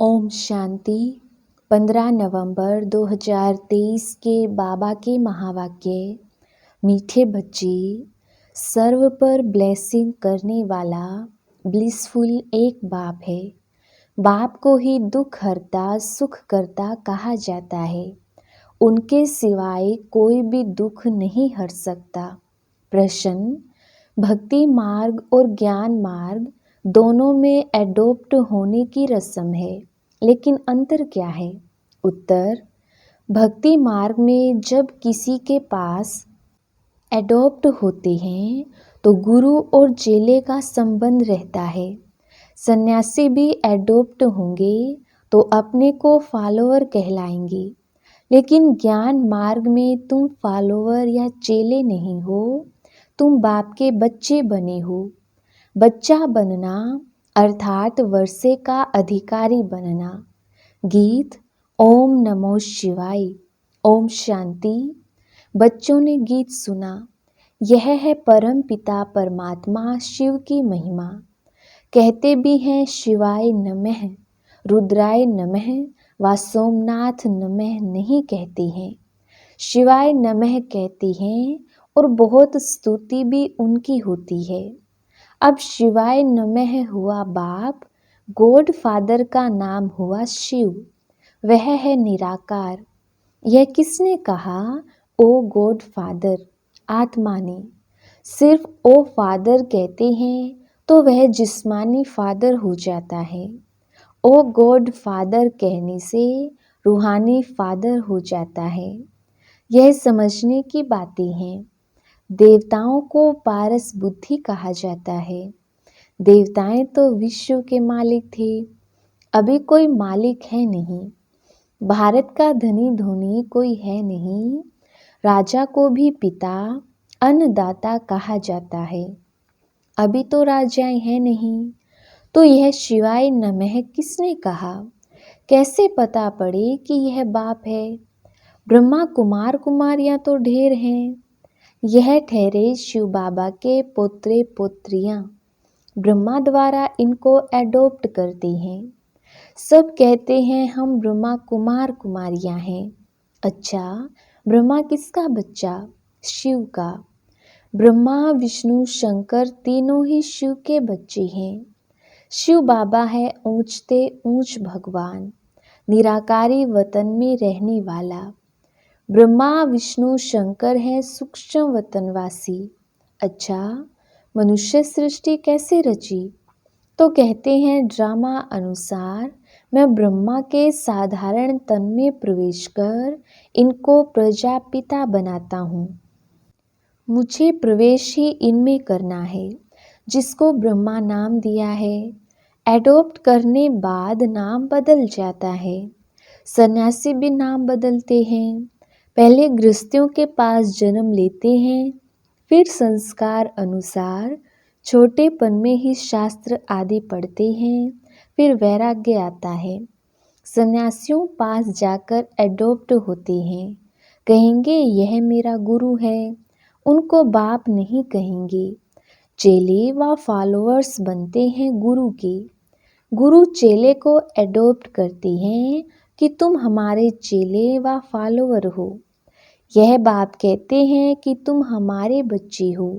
ओम शांति। 15 नवंबर 2023 के बाबा के महावाक्य। मीठे बच्चे, सर्व पर ब्लेसिंग करने वाला ब्लिसफुल एक बाप है। बाप को ही दुख हरता सुख करता कहा जाता है। उनके सिवाय कोई भी दुख नहीं हर सकता। प्रश्न: भक्ति मार्ग और ज्ञान मार्ग दोनों में एडोप्ट होने की रस्म है, लेकिन अंतर क्या है? उत्तर: भक्ति मार्ग में जब किसी के पास एडोप्ट होते हैं तो गुरु और चेले का संबंध रहता है। सन्यासी भी एडोप्ट होंगे तो अपने को फॉलोअर कहलाएंगे, लेकिन ज्ञान मार्ग में तुम फॉलोअर या चेले नहीं हो, तुम बाप के बच्चे बने हो। बच्चा बनना अर्थात वर्षे का अधिकारी बनना। गीत ओम नमो शिवाय। ओम शांति। बच्चों ने गीत सुना। यह है परम पिता परमात्मा शिव की महिमा। कहते भी हैं शिवाय नमः, रुद्राय नमः व सोमनाथ नमः नहीं कहते हैं, शिवाय नमः कहते हैं और बहुत स्तुति भी उनकी होती है। अब शिवाय नमः हुआ बाप, गॉड फादर का नाम हुआ शिव, वह है निराकार। यह किसने कहा? ओ गॉड फादर, आत्मा ने। सिर्फ ओ फादर कहते हैं तो वह जिस्मानी फादर हो जाता है। ओ गॉड फादर कहने से रूहानी फादर हो जाता है। यह समझने की बातें हैं। देवताओं को पारस बुद्धि कहा जाता है। देवताएं तो विश्व के मालिक थे, अभी कोई मालिक है नहीं। भारत का धनी धोनी कोई है नहीं। राजा को भी पिता अन्नदाता कहा जाता है, अभी तो राजाएं हैं नहीं। तो यह शिवाय नमः किसने कहा? कैसे पता पड़े कि यह बाप है? ब्रह्मा कुमार कुमारियां तो ढेर हैं। यह ठहरे शिव बाबा के पोत्रे पोत्रियां, ब्रह्मा द्वारा इनको एडोप्ट करते हैं। सब कहते हैं हम ब्रह्मा कुमार कुमारियां हैं। अच्छा, ब्रह्मा किसका बच्चा? शिव का। ब्रह्मा विष्णु शंकर तीनों ही शिव के बच्चे हैं। शिव बाबा है ऊंचते ऊंच भगवान, निराकारी वतन में रहने वाला। ब्रह्मा विष्णु शंकर हैं सूक्ष्म वतनवासी। अच्छा, मनुष्य सृष्टि कैसे रची? तो कहते हैं ड्रामा अनुसार मैं ब्रह्मा के साधारण तन में प्रवेश कर इनको प्रजापिता बनाता हूँ। मुझे प्रवेश ही इनमें करना है, जिसको ब्रह्मा नाम दिया है। एडोप्ट करने बाद नाम बदल जाता है। सन्यासी भी नाम बदलते हैं। पहले गृहस्थियों के पास जन्म लेते हैं, फिर संस्कार अनुसार छोटेपन में ही शास्त्र आदि पढ़ते हैं, फिर वैराग्य आता है। सन्यासियों पास जाकर एडोप्ट होते हैं, कहेंगे यह मेरा गुरु है, उनको बाप नहीं कहेंगे। चेले व फॉलोअर्स बनते हैं गुरु के। गुरु चेले को एडोप्ट करते हैं कि तुम हमारे चेले व फॉलोअर हो। यह बाप कहते हैं कि तुम हमारे बच्चे हो।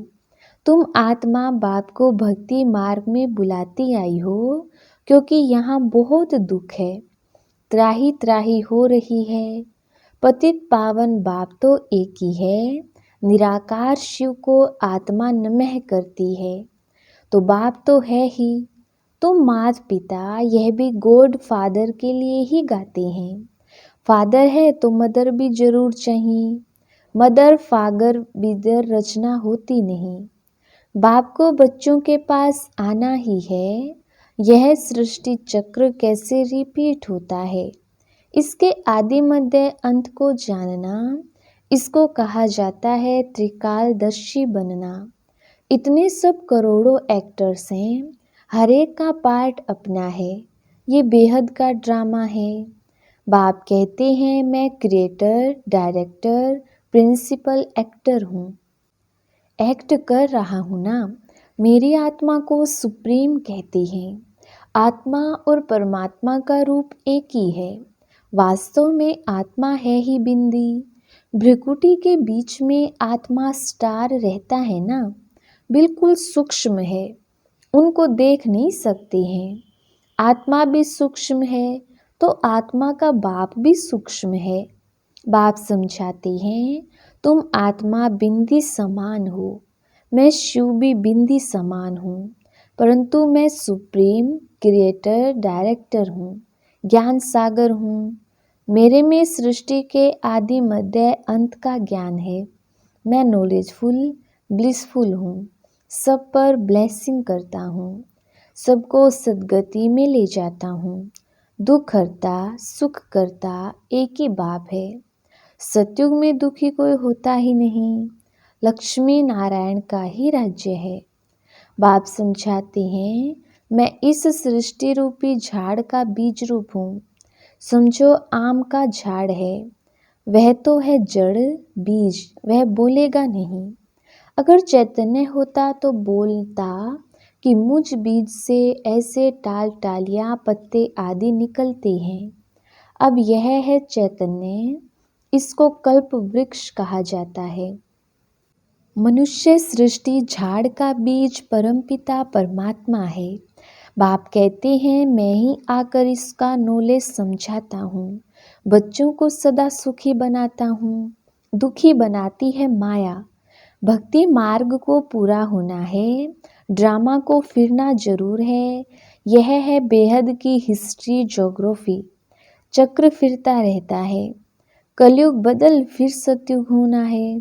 तुम आत्मा बाप को भक्ति मार्ग में बुलाती आई हो, क्योंकि यहाँ बहुत दुख है, त्राही त्राही हो रही है। पतित पावन बाप तो एक ही है। निराकार शिव को आत्मा नमः करती है, तो बाप तो है ही। तुम माता पिता यह भी गॉड फादर के लिए ही गाते हैं। फादर है तो मदर भी जरूर चाहिए। मदर फागर बिदर रचना होती नहीं। बाप को बच्चों के पास आना ही है। यह सृष्टि चक्र कैसे रिपीट होता है, इसके आदि मध्य अंत को जानना, इसको कहा जाता है त्रिकालदर्शी बनना। इतने सब करोड़ों एक्टर्स हैं, हर एक का पार्ट अपना है। ये बेहद का ड्रामा है। बाप कहते हैं मैं क्रिएटर, डायरेक्टर, प्रिंसिपल एक्टर हूँ। एक्ट कर रहा हूँ ना। मेरी आत्मा को सुप्रीम कहते हैं। आत्मा और परमात्मा का रूप एक ही है। वास्तव में आत्मा है ही बिंदी। भ्रिकुटी के बीच में आत्मा स्टार रहता है ना, बिल्कुल सूक्ष्म है, उनको देख नहीं सकते हैं। आत्मा भी सूक्ष्म है तो आत्मा का बाप भी सूक्ष्म है। बाप समझाते हैं, तुम आत्मा बिंदी समान हो, मैं शिव भी बिंदी समान हूँ, परंतु मैं सुप्रीम क्रिएटर डायरेक्टर हूँ, ज्ञान सागर हूँ। मेरे में सृष्टि के आदि मध्य अंत का ज्ञान है। मैं नॉलेजफुल ब्लिसफुल हूँ, सब पर ब्लेसिंग करता हूँ, सबको सद्गति में ले जाता हूँ। दुख हरता सुख करता एक ही बाप है। सतयुग में दुखी कोई होता ही नहीं, लक्ष्मी नारायण का ही राज्य है। बाप समझाते हैं, मैं इस सृष्टि रूपी झाड़ का बीज रूप हूँ। समझो आम का झाड़ है, वह तो है जड़ बीज, वह बोलेगा नहीं। अगर चैतन्य होता तो बोलता कि मुझ बीज से ऐसे टाल टालियाँ पत्ते आदि निकलते हैं। अब यह है चैतन्य, इसको कल्प वृक्ष कहा जाता है। मनुष्य सृष्टि झाड़ का बीज परमपिता परमात्मा है। बाप कहते हैं, मैं ही आकर इसका नॉलेज समझाता हूँ, बच्चों को सदा सुखी बनाता हूँ। दुखी बनाती है माया। भक्ति मार्ग को पूरा होना है, ड्रामा को फिरना जरूर है। यह है बेहद की हिस्ट्री ज्योग्राफी। चक्र फिरता रहता है, कलयुग बदल फिर सतयुग होना है।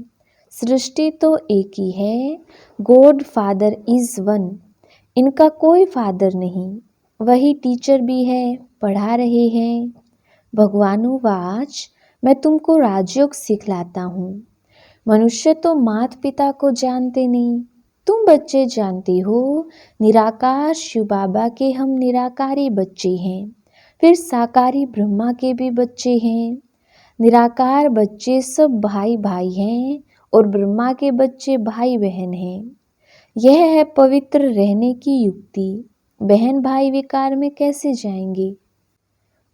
सृष्टि तो एक ही है, गॉड फादर इज वन, इनका कोई फादर नहीं। वही टीचर भी है, पढ़ा रहे हैं। भगवानुवाच, मैं तुमको राजयोग सिखलाता हूँ। मनुष्य तो माता पिता को जानते नहीं, तुम बच्चे जानते हो। निराकार शिव बाबा के हम निराकारी बच्चे हैं, फिर साकारी ब्रह्मा के भी बच्चे हैं। निराकार बच्चे सब भाई भाई हैं और ब्रह्मा के बच्चे भाई बहन हैं। यह है पवित्र रहने की युक्ति। बहन भाई विकार में कैसे जाएंगे?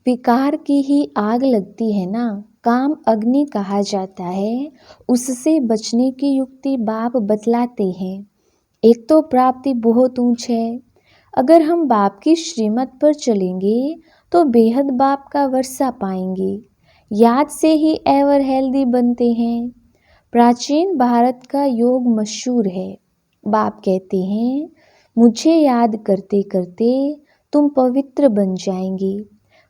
विकार की ही आग लगती है ना, काम अग्नि कहा जाता है। उससे बचने की युक्ति बाप बतलाते हैं। एक तो प्राप्ति बहुत ऊंच है। अगर हम बाप की श्रीमत पर चलेंगे तो बेहद बाप का वर्षा पाएंगे। याद से ही एवर हेल्दी बनते हैं। प्राचीन भारत का योग मशहूर है। बाप कहते हैं, मुझे याद करते करते तुम पवित्र बन जाएंगे,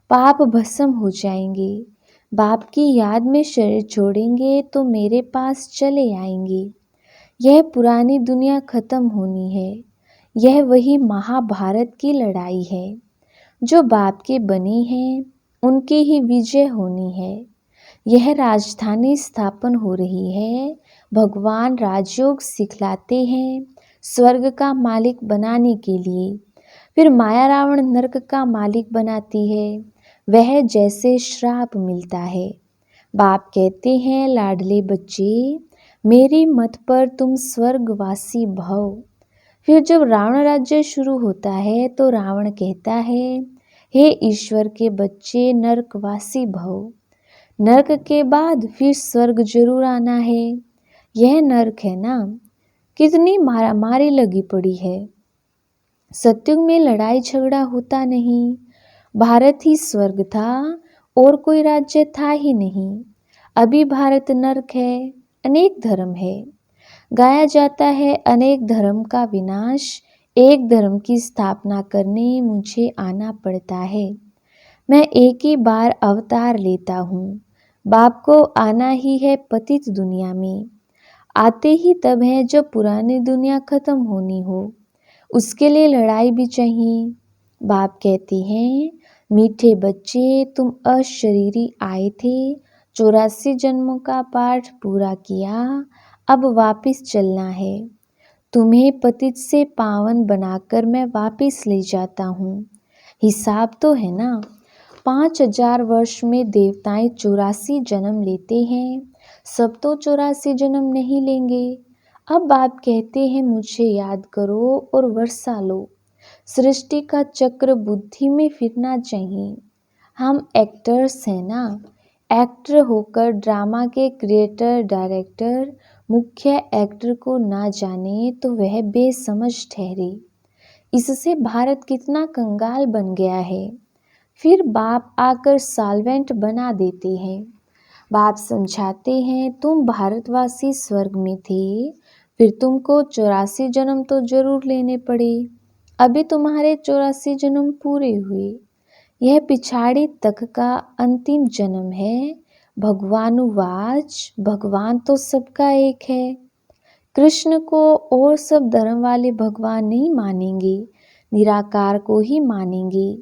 पाप भस्म हो जाएंगे। बाप की याद में शरीर छोड़ेंगे तो मेरे पास चले आएंगे। यह पुरानी दुनिया खत्म होनी है। यह वही महाभारत की लड़ाई है। जो बाप के बने हैं उनकी ही विजय होनी है। यह राजधानी स्थापन हो रही है। भगवान राजयोग सिखलाते हैं स्वर्ग का मालिक बनाने के लिए। फिर माया रावण नरक का मालिक बनाती है। वह जैसे श्राप मिलता है। बाप कहते हैं, लाडले बच्चे, मेरी मत पर तुम स्वर्गवासी भव। फिर जब रावण राज्य शुरू होता है तो रावण कहता है, हे ईश्वर के बच्चे, नरकवासी भव। नरक के बाद फिर स्वर्ग जरूर आना है। यह नरक है ना, कितनी मारामारी लगी पड़ी है। सतयुग में लड़ाई झगड़ा होता नहीं। भारत ही स्वर्ग था और कोई राज्य था ही नहीं। अभी भारत नरक है, अनेक धर्म है। गाया जाता है अनेक धर्म का विनाश, एक धर्म की स्थापना करने मुझे आना पड़ता है। मैं एक ही बार अवतार लेता हूँ। बाप को आना ही है पतित दुनिया में। आते ही तब है जब पुरानी दुनिया खत्म होनी हो। उसके लिए लड़ाई भी चाहिए। बाप कहते हैं, मीठे बच्चे, तुम अशरीरी आए थे, 84 जन्मों का पाठ पूरा किया, अब वापिस चलना है। तुम्हें पतित से पावन बनाकर मैं वापिस ले जाता हूँ। हिसाब तो है ना, 5000 वर्ष में देवताएं 84 जन्म लेते हैं। सब तो 84 जन्म नहीं लेंगे। अब बाप कहते हैं, मुझे याद करो और वर्षा लो। सृष्टि का चक्र बुद्धि में फिरना चाहिए। हम एक्टर्स हैं ना, एक्टर होकर ड्रामा के क्रिएटर डायरेक्टर मुख्य एक्टर को ना जाने तो वह बेसमझ ठहरे। इससे भारत कितना कंगाल बन गया है। फिर बाप आकर सॉल्वेंट बना देते हैं। बाप समझाते हैं तुम भारतवासी स्वर्ग में थे, फिर तुमको 84 जन्म तो जरूर लेने पड़े। अभी तुम्हारे 84 जन्म पूरे हुए। यह पिछाड़ी तक का अंतिम जन्म है। भगवानुवाच, भगवान तो सबका एक है। कृष्ण को और सब धर्म वाले भगवान नहीं मानेंगे, निराकार को ही मानेंगे।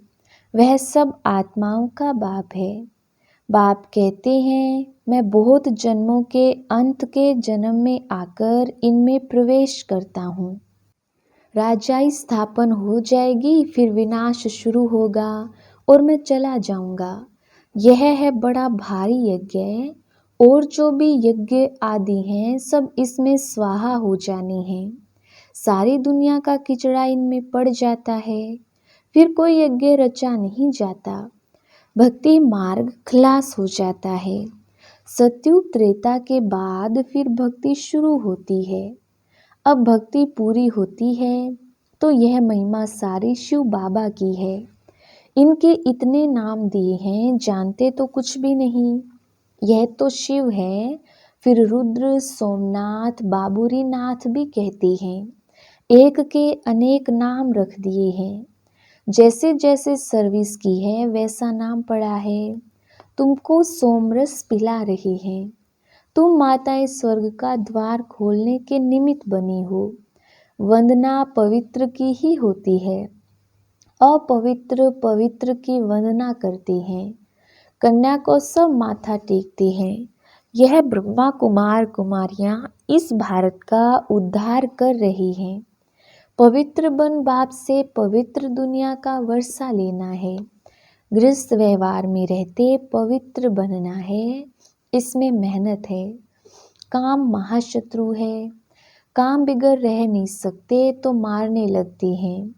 वह सब आत्माओं का बाप है। बाप कहते हैं मैं बहुत जन्मों के अंत के जन्म में आकर इनमें प्रवेश करता हूँ। राजाई स्थापन हो जाएगी, फिर विनाश शुरू होगा और मैं चला जाऊंगा। यह है बड़ा भारी यज्ञ, और जो भी यज्ञ आदि हैं सब इसमें स्वाहा हो जाने हैं। सारी दुनिया का किचड़ा इनमें पड़ जाता है, फिर कोई यज्ञ रचा नहीं जाता। भक्ति मार्ग खलास हो जाता है। सतयुग त्रेता के बाद फिर भक्ति शुरू होती है। अब भक्ति पूरी होती है तो यह महिमा सारी शिव बाबा की है। इनके इतने नाम दिए हैं, जानते तो कुछ भी नहीं। यह तो शिव है, फिर रुद्र, सोमनाथ, बाबूरी नाथ भी कहते हैं। एक के अनेक नाम रख दिए हैं। जैसे जैसे सर्विस की है वैसा नाम पड़ा है। तुमको सोमरस पिला रहे हैं। तुम माताएं स्वर्ग का द्वार खोलने के निमित्त बनी हो। वंदना पवित्र की ही होती है। अपवित्र पवित्र की वंदना करते हैं। कन्या को सब माथा टेकते हैं। यह ब्रह्मा कुमार कुमारियां इस भारत का उद्धार कर रही हैं। पवित्र बन बाप से पवित्र दुनिया का वर्षा लेना है। गृहस्थ व्यवहार में रहते पवित्र बनना है। इसमें मेहनत है। काम महाशत्रु है। काम बिगड़ रह नहीं सकते तो मारने लगते हैं।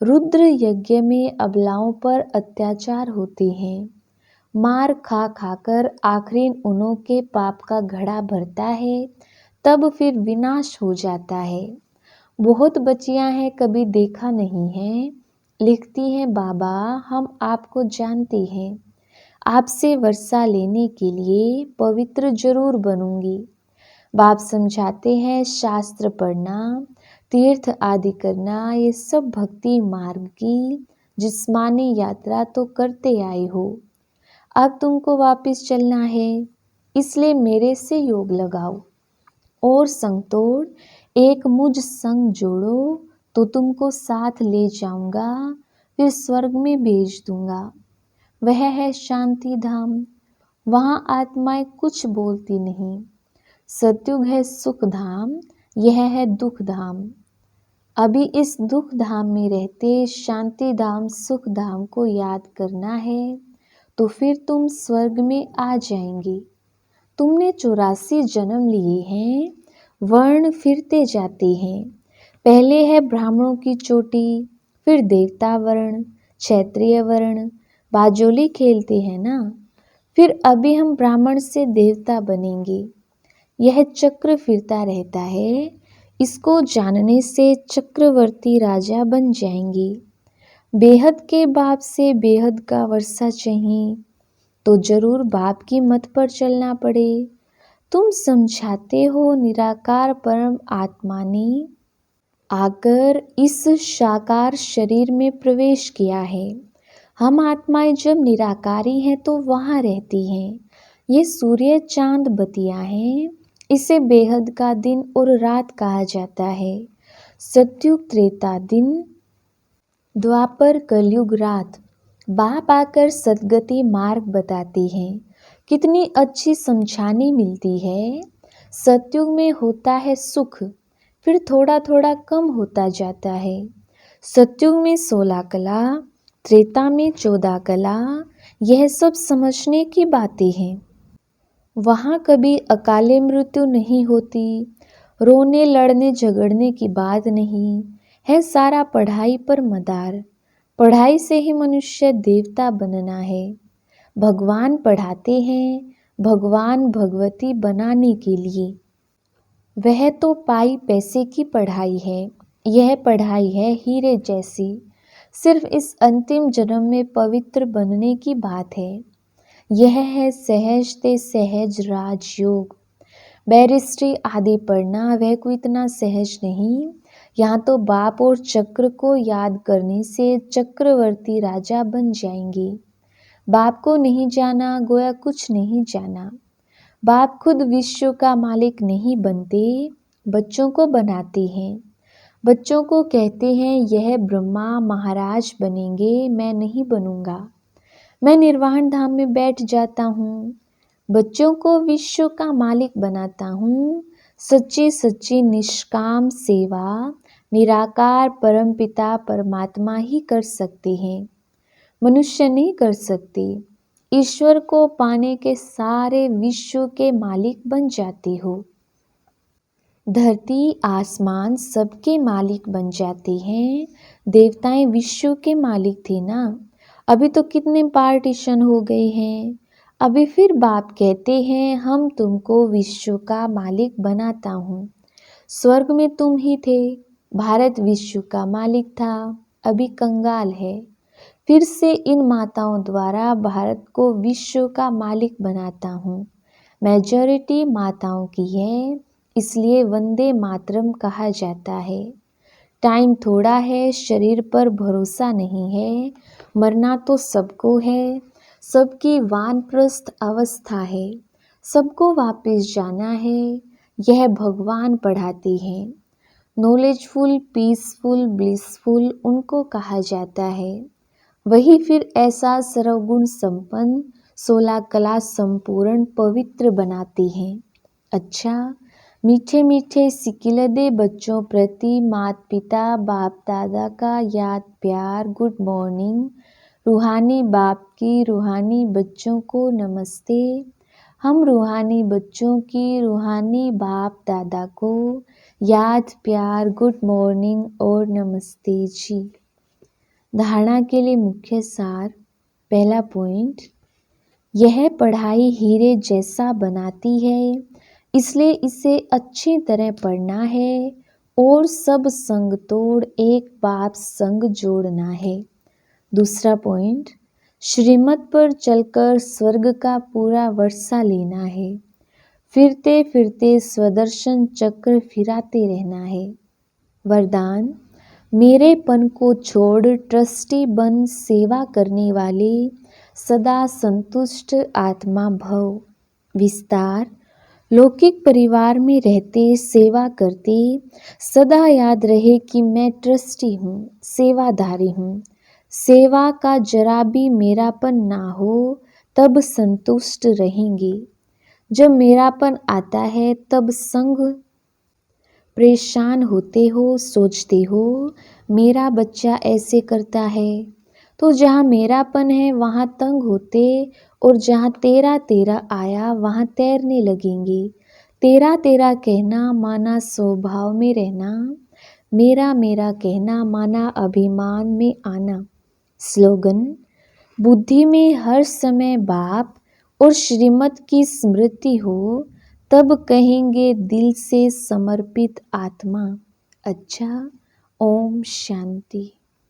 रुद्र यज्ञ में अबलाओं पर अत्याचार होते हैं। मार खा खाकर आखिरी उन्हों के पाप का घड़ा भरता है, तब फिर विनाश हो जाता है। बहुत बच्चियां हैं, कभी देखा नहीं है। लिखती हैं बाबा हम आपको जानते हैं। आपसे वर्षा लेने के लिए पवित्र जरूर बनूंगी। बाप समझाते हैं शास्त्र पढ़ना, तीर्थ आदि करना, ये सब भक्ति मार्ग की जिस्मानी यात्रा तो करते आए हो। अब तुमको वापस चलना है, इसलिए मेरे से योग लगाओ और संग तोड़ एक मुझ संग जोड़ो तो तुमको साथ ले जाऊंगा, फिर स्वर्ग में भेज दूंगा। वह है शांति धाम। वहाँ आत्माएं कुछ बोलती नहीं। सतयुग है सुख धाम, यह है दुख धाम। अभी इस दुख धाम में रहते शांति धाम सुख धाम को याद करना है, तो फिर तुम स्वर्ग में आ जाएंगे। तुमने 84 जन्म लिए हैं। वर्ण फिरते जाते हैं। पहले है ब्राह्मणों की चोटी, फिर देवता वर्ण, क्षत्रिय वर्ण, बाजोली खेलते हैं ना। फिर अभी हम ब्राह्मण से देवता बनेंगे। यह चक्र फिरता रहता है। इसको जानने से चक्रवर्ती राजा बन जाएंगे। बेहद के बाप से बेहद का वर्षा चाहिए तो जरूर बाप की मत पर चलना पड़े। तुम समझाते हो निराकार परम आत्मा ने आकर इस साकार शरीर में प्रवेश किया है। हम आत्माएं जब निराकारी हैं तो वहाँ रहती हैं। ये सूर्य चांद बतिया हैं। इसे बेहद का दिन और रात कहा जाता है। सतयुग त्रेता दिन, द्वापर कलयुग रात। बाप आकर सदगति मार्ग बताते हैं। कितनी अच्छी समझानी मिलती है। सतयुग में होता है सुख, फिर थोड़ा थोड़ा कम होता जाता है। सतयुग में 16 कला, त्रेता में 14 कला, यह सब समझने की बातें हैं। वहाँ कभी अकाले मृत्यु नहीं होती। रोने लड़ने झगड़ने की बात नहीं। है सारा पढ़ाई पर मदार। पढ़ाई से ही मनुष्य देवता बनना है। भगवान पढ़ाते हैं भगवान भगवती बनाने के लिए। वह तो पाई पैसे की पढ़ाई है, यह पढ़ाई है हीरे जैसी। सिर्फ इस अंतिम जन्म में पवित्र बनने की बात है। यह है सहज ते सहज राजयोग। बैरिस्ट्री आदि पढ़ना वह कोई इतना सहज नहीं। यहाँ तो बाप और चक्र को याद करने से चक्रवर्ती राजा बन जाएंगे। बाप को नहीं जाना गोया कुछ नहीं जाना। बाप खुद विश्व का मालिक नहीं बनते, बच्चों को बनाते हैं। बच्चों को कहते हैं यह ब्रह्मा महाराज बनेंगे, मैं नहीं बनूंगा। मैं निर्वाण धाम में बैठ जाता हूँ। बच्चों को विश्व का मालिक बनाता हूँ। सच्ची सच्ची निष्काम सेवा निराकार परमपिता परमात्मा ही कर सकते हैं, मनुष्य नहीं कर सकते। ईश्वर को पाने के सारे विश्व के मालिक बन जाते हो। धरती आसमान सबके मालिक बन जाते हैं। देवताएं विश्व के मालिक थे ना। अभी तो कितने पार्टीशन हो गए हैं। अभी फिर बाप कहते हैं हम तुमको विश्व का मालिक बनाता हूँ। स्वर्ग में तुम ही थे, भारत विश्व का मालिक था, अभी कंगाल है। फिर से इन माताओं द्वारा भारत को विश्व का मालिक बनाता हूँ। मेजॉरिटी माताओं की है, इसलिए वंदे मातरम कहा जाता है। टाइम थोड़ा है, शरीर पर भरोसा नहीं है, मरना तो सबको है। सबकी वानप्रस्थ अवस्था है, सबको वापस जाना है। यह भगवान पढ़ाते हैं। नॉलेजफुल, पीसफुल, ब्लिसफुल उनको कहा जाता है। वही फिर ऐसा सर्वगुण संपन्न 16 कला संपूर्ण पवित्र बनाते हैं। अच्छा, मीठे मीठे सिकिलदे बच्चों प्रति माता पिता बाप दादा का याद प्यार गुड मॉर्निंग। रूहानी बाप की रूहानी बच्चों को नमस्ते। हम रूहानी बच्चों की रूहानी बाप दादा को याद प्यार गुड मॉर्निंग और नमस्ते जी। धारणा के लिए मुख्य सार। पहला पॉइंट, यह पढ़ाई हीरे जैसा बनाती है, इसलिए इसे अच्छी तरह पढ़ना है और सब संग तोड़ एक बाप संग जोड़ना है। दूसरा पॉइंट, श्रीमत पर चलकर स्वर्ग का पूरा वर्षा लेना है। फिरते फिरते स्वदर्शन चक्र फिराते रहना है। वरदान, मेरेपन को छोड़ ट्रस्टी बन सेवा करने वाले सदा संतुष्ट आत्मा भव। विस्तार, लौकिक परिवार में रहते सेवा करते सदा याद रहे कि मैं ट्रस्टी हूँ, सेवाधारी हूँ। सेवा का जरा भी मेरापन ना हो तब संतुष्ट रहेंगे। जब मेरापन आता है तब संग परेशान होते हो, सोचते हो मेरा बच्चा ऐसे करता है। तो जहाँ मेरापन है वहाँ तंग होते और जहाँ तेरा तेरा आया वहाँ तैरने लगेंगे। तेरा तेरा कहना माना स्वभाव में रहना, मेरा मेरा कहना माना अभिमान में आना। स्लोगन, बुद्धि में हर समय बाप और श्रीमत की स्मृति हो तब कहेंगे दिल से समर्पित आत्मा। अच्छा, ओम शांति।